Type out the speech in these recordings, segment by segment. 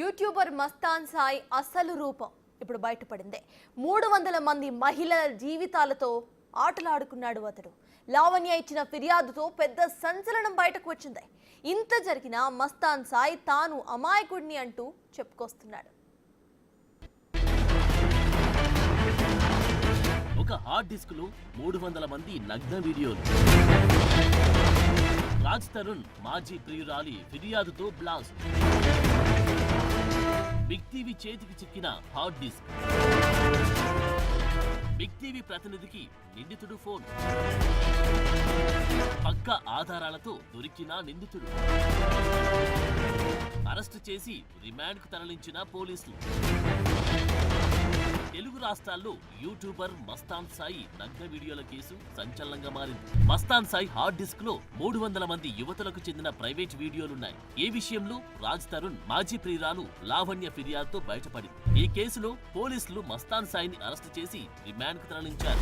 YouTuber Mastan Sai అసలు రూపం ఇప్పుడు బయటపడింది. 300 మంది మహిళల జీవితాలతో ఆటలాడుకున్నాడు అతడు. లావణ్య ఇచ్చిన ఫిర్యాదుతో పెద్ద సంచలనం బయటకు వచ్చింది. ఇంత జరిగినా మస్తాన్ సాయి తాను అమాయకుడిని అంటూ చెప్పుకొస్తున్నాడు. ఒక హార్డ్ డిస్క్ లో 300 మంది నగ్న వీడియోలు. రాజ్ తరుణ్ మాజీ ప్రియురాలి ఫిర్యాదుతో బ్లాస్ట్. బిగ్ టీవీ చేతికి చిక్కిన హార్డ్ డిస్క్. బిగ్ టీవీ ప్రతినిధికి నిందితుడు ఫోన్. పక్క ఆధారాలతో దొరికిన నిందితుడు. అరెస్టు చేసి రిమాండ్ కు తరలించిన పోలీసులు. తెలుగు రాష్ట్రాల్లో యూట్యూబర్ మస్తాన్ సాయి నగ్న వీడియోల కేసు సంచలనంగా మారింది. మస్తాన్ సాయి హార్డ్ డిస్క్ లో 300 మంది యువతులకు చెందిన ప్రైవేట్ వీడియోలున్నాయి. ఈ విషయంలో రాజ్ తరుణ్ మాజీ ప్రియురాలు లావణ్య ఫిర్యాదుతో బయటపడింది. ఈ కేసులో పోలీసులు మస్తాన్ సాయిని అరెస్టు చేసి రిమాండ్ కు తరలించారు.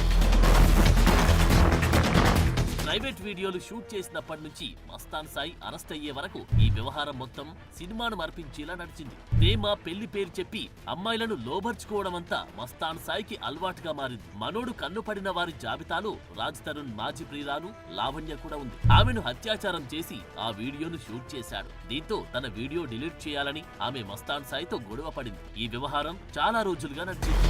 ప్రైవేట్ వీడియోలు షూట్ చేసినప్పటి నుంచి మస్తాన్ సాయి అరెస్ట్ అయ్యే వరకు ఈ వ్యవహారం మొత్తం సినిమాను మర్పించేలా నడిచింది. ప్రేమ పెళ్లి పేరు చెప్పి అమ్మాయిలను లోబర్చుకోవడమంతా మస్తాన్ సాయికి అలవాటుగా మారింది. మనోడు కన్నుపడిన వారి జాబితాలో రాజ్ తరుణ్ మాజీ ప్రియురాలు లావణ్య కూడా ఉంది. ఆమెను అత్యాచారం చేసి ఆ వీడియోను షూట్ చేశాడు. దీంతో తన వీడియో డిలీట్ చేయాలని ఆమె మస్తాన్ సాయితో గొడవ పడింది. ఈ వ్యవహారం చాలా రోజులుగా నడిచింది.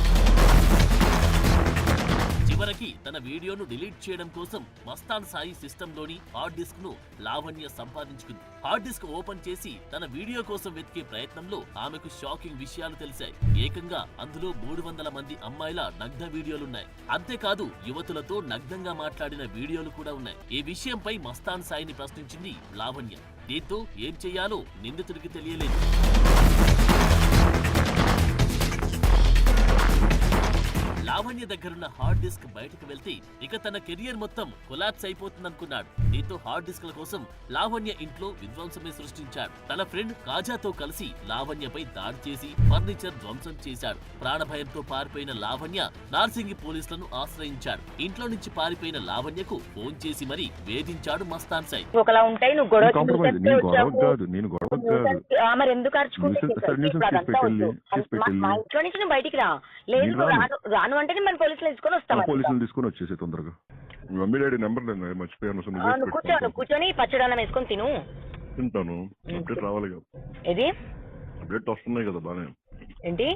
చివరికి తన వీడియోను డిలీట్ చేయడం కోసం మస్తాన్ సాయి సిస్టంలోని హార్డ్ డిస్క్ ను లావణ్య సంపాదించుకుంది. హార్డ్ డిస్క్ ఓపెన్ చేసి తన వీడియో కోసం వెతికే ప్రయత్నంలో ఆమెకు షాకింగ్ విషయాలు తెలిసాయి. ఏకంగా అందులో 300 మంది అమ్మాయిల నగ్న వీడియోలున్నాయి. అంతేకాదు యువతులతో నగ్నంగా మాట్లాడిన వీడియోలు కూడా ఉన్నాయి. ఈ విషయంపై మస్తాన్ సాయిని ప్రశ్నించింది లావణ్య. దీంతో ఏం చెయ్యాలో నిందితుడికి తెలియలేదు. లావణ్య దగ్గరున్న హార్డ్ డిస్క్ బయటకు వెళ్తే ఇక తన కెరియర్ మొత్తం కొలాప్స్ అయిపోతుందనుకున్నాడు. దీంతో హార్డ్ డిస్క్ల కోసం లావణ్య ఇంట్లో విధ్వంసమే సృష్టించాడు. తన ఫ్రెండ్ కాజాతో కలిసి లావణ్యపై దాడి చేసి ఫర్నిచర్ ధ్వంసం చేశాడు. ప్రాణభయంతో పారిపోయిన లావణ్య నార్సింగి పోలీసులను ఆశ్రయించాడు. ఇంట్లో నుంచి పారిపోయిన లావణ్యకు ఫోన్ చేసి మరీ వేధించాడు మస్తాన్ సాయి. బయటికి రాను అంటే మన పోలీసులు తీసుకొని వచ్చేసి తొందరగా. మమ్మీ డాడీ నెంబర్ లేదు, మర్చిపోయాను. కూర్చొని పచ్చడన్నం వేసుకొని తింటాను. అప్డేట్ రావాలి కదా. ఇది అప్డేట్ వస్తున్నాయి కదా బానే. ఏంటి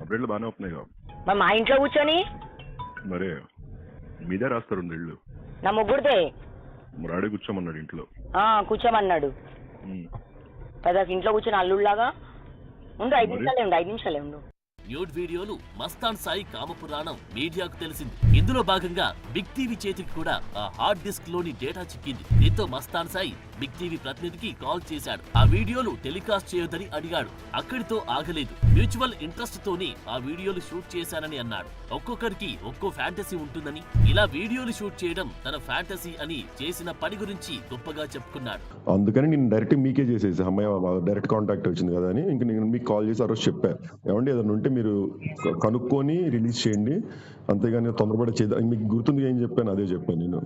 అప్డేట్లు బానే వస్తున్నాయి కదా. మరి మా ఇంట్లో కూర్చొని మరే మీదే రాస్తారు ఇల్లు. నా ముగ్గురిదే. మరి ఆడే కూర్చోమన్నాడు ఇంట్లో. కూర్చోమన్నాడు. పెద్ద ఇంట్లో కూర్చొని అల్లుళ్ళలాగా ఉండు. 5 నిమిషాలే ఉండు. న్యూడ్ వీడియోలు మస్తాన్ సాయి కామపురాణం మీడియాకు తెలిసింది. ఇందులో భాగంగా బిగ్ టీవీ చేతికి కూడా ఆ హార్డ్ డిస్క్ లోని డేటా చిక్కింది. దీంతో మస్తాన్ సాయి బిగ్ టీవీ ప్రతినిధికి కాల్ చేశాడు. ఆ వీడియోలు టెలికాస్ట్ చేయొద్దని అడిగాడు. అక్కడితో ఆగలేదు. మ్యూచువల్ ఇంట్రెస్ట్ తోని ఆ వీడియోలు షూట్ చేశానని అన్నాడు. ఒక్కొక్కరికి ఒక్కో ఫ్యాంటసీ ఉంటుందని, ఇలా వీడియోలు షూట్ చేయడం తన ఫ్యాంటసీ అని చేసిన పని గురించి గొప్పగా చెప్పుకున్నాడు. అందుకని నేను డైరెక్ట్ మీకే చేసేసి అమ్మాయి డైరెక్ట్ కాంటాక్ట్ వచ్చింది కదా అని ఇంక నేను మీకు కాల్ చేసి ఆ రోజు చెప్పాను, ఏమంటే ఏదైనా ఉంటే మీరు కనుక్కొని రిలీజ్ చేయండి, అంతేగాని తొందరపడి చేద్దాం. మీకు గుర్తుంది ఏం చెప్పాను అదే చెప్పాను.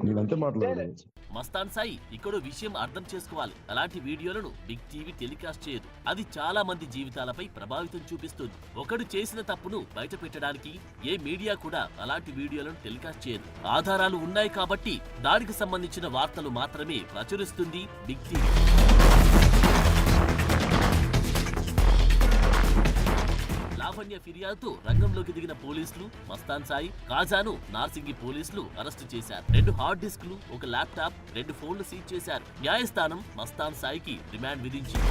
నేనంతే మాట్లాడలేదు. మస్తాన్ సాయి ఇక్కడ విషయం అర్థం చేసుకోవాలి. అలాంటి వీడియోలను బిగ్ టీవీ టెలికాస్ట్ చేయదు. అది చాలా మంది జీవితాలపై ప్రభావితం చూపిస్తుంది. ఒకడు చేసిన తప్పును బయట పెట్టడానికి ఏ మీడియా కూడా అలాంటి వీడియోలను టెలికాస్ట్ చేయదు. ఆధారాలు ఉన్నాయి కాబట్టి దానికి సంబంధించిన వార్తలు మాత్రమే ప్రచురిస్తుంది బిగ్ టీవీ. లావణ్య ఫిర్యాదుతో రంగంలోకి దిగిన పోలీసులు మస్తాన్ సాయి, కాజాను నార్సింగి పోలీసులు అరెస్టు చేశారు. 2 హార్డ్ డిస్క్లు, 1 ల్యాప్టాప్, 2 ఫోన్లు సీజ్ చేశారు. న్యాయస్థానం మస్తాన్ సాయికి రిమాండ్ విధించింది.